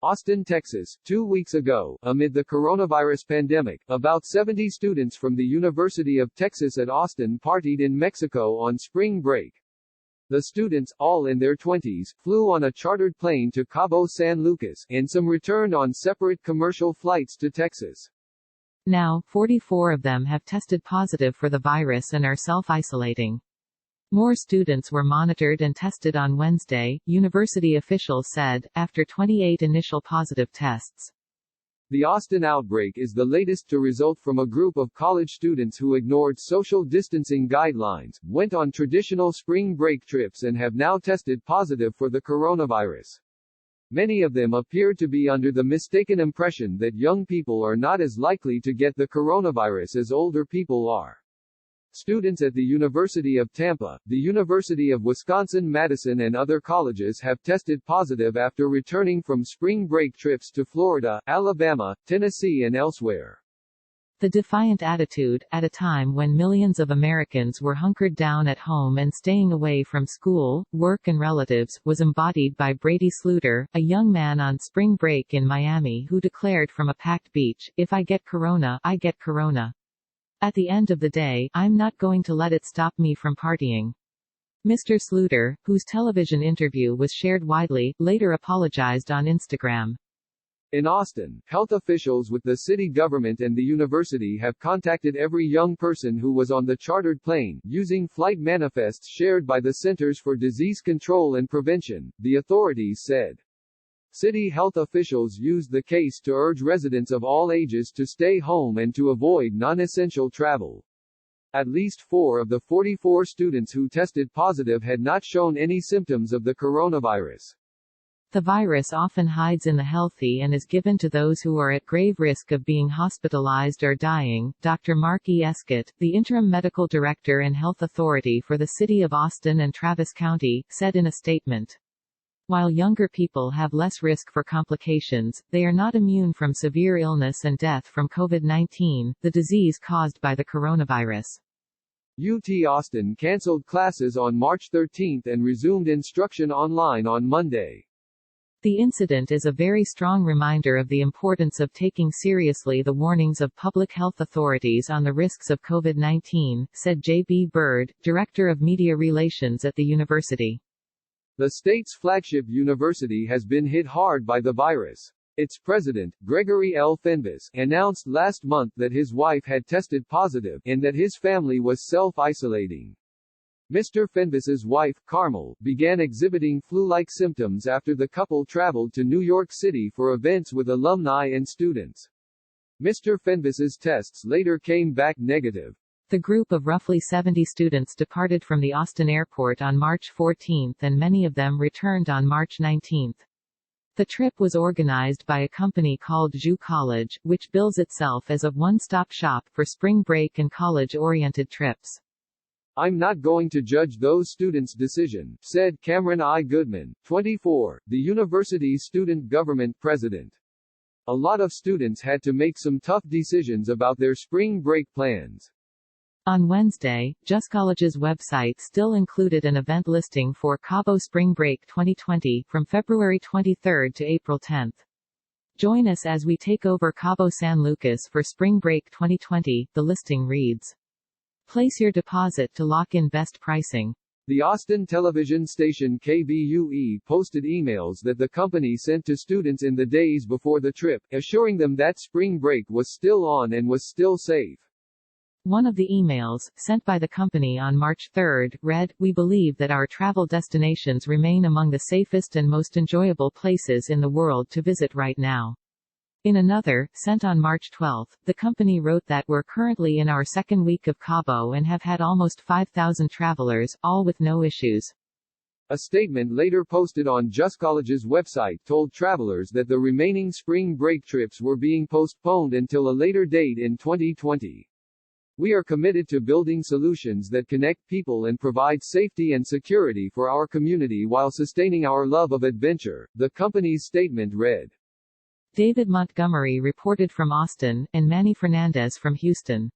Austin, Texas, 2 weeks ago, amid the coronavirus pandemic, about 70 students from the University of Texas at Austin partied in Mexico on spring break. The students, all in their 20s, flew on a chartered plane to Cabo San Lucas, and some returned on separate commercial flights to Texas. Now, 44 of them have tested positive for the virus and are self-isolating. More students were monitored and tested on Wednesday, university officials said, after 28 initial positive tests. The Austin outbreak is the latest to result from a group of college students who ignored social distancing guidelines, went on traditional spring break trips and have now tested positive for the coronavirus. Many of them appeared to be under the mistaken impression that young people are not as likely to get the coronavirus as older people are. Students at the University of Tampa, the University of Wisconsin-Madison and other colleges have tested positive after returning from spring break trips to Florida, Alabama, Tennessee and elsewhere. The defiant attitude, at a time when millions of Americans were hunkered down at home and staying away from school, work and relatives, was embodied by Brady Sluter, a young man on spring break in Miami who declared from a packed beach, "If I get corona, I get corona. At the end of the day, I'm not going to let it stop me from partying." Mr. Sluter, whose television interview was shared widely, later apologized on Instagram. In Austin, health officials with the city government and the university have contacted every young person who was on the chartered plane, using flight manifests shared by the Centers for Disease Control and Prevention, the authorities said. City health officials used the case to urge residents of all ages to stay home and to avoid non-essential travel. At least 4 of the 44 students who tested positive had not shown any symptoms of the coronavirus. The virus often hides in the healthy and is given to those who are at grave risk of being hospitalized or dying, Dr. Mark E. Escott, the interim medical director and health authority for the city of Austin and Travis County, said in a statement. While younger people have less risk for complications, they are not immune from severe illness and death from COVID-19, the disease caused by the coronavirus. UT Austin canceled classes on March 13 and resumed instruction online on Monday. The incident is a very strong reminder of the importance of taking seriously the warnings of public health authorities on the risks of COVID-19, said J.B. Bird, Director of Media Relations at the university. The state's flagship university has been hit hard by the virus. Its president, Gregory L. Fenves, announced last month that his wife had tested positive, and that his family was self-isolating. Mr. Fenves's wife, Carmel, began exhibiting flu-like symptoms after the couple traveled to New York City for events with alumni and students. Mr. Fenves's tests later came back negative. The group of roughly 70 students departed from the Austin airport on March 14 and many of them returned on March 19. The trip was organized by a company called Jus College, which bills itself as a one-stop shop for spring break and college-oriented trips. "I'm not going to judge those students' decision," said Cameron I. Goodman, 24, the university's student government president. "A lot of students had to make some tough decisions about their spring break plans." On Wednesday, Jus College's website still included an event listing for Cabo Spring Break 2020, from February 23 to April 10. Join us as we take over Cabo San Lucas for Spring Break 2020, the listing reads. Place your deposit to lock in best pricing. The Austin television station KBUE posted emails that the company sent to students in the days before the trip, assuring them that spring break was still on and was still safe. One of the emails, sent by the company on March 3, read, "We believe that our travel destinations remain among the safest and most enjoyable places in the world to visit right now." In another, sent on March 12, the company wrote that we're currently in our second week of Cabo and have had almost 5,000 travelers, all with no issues. A statement later posted on Jus College's website told travelers that the remaining spring break trips were being postponed until a later date in 2020. "We are committed to building solutions that connect people and provide safety and security for our community while sustaining our love of adventure," the company's statement read. David Montgomery reported from Austin, and Manny Fernandez from Houston.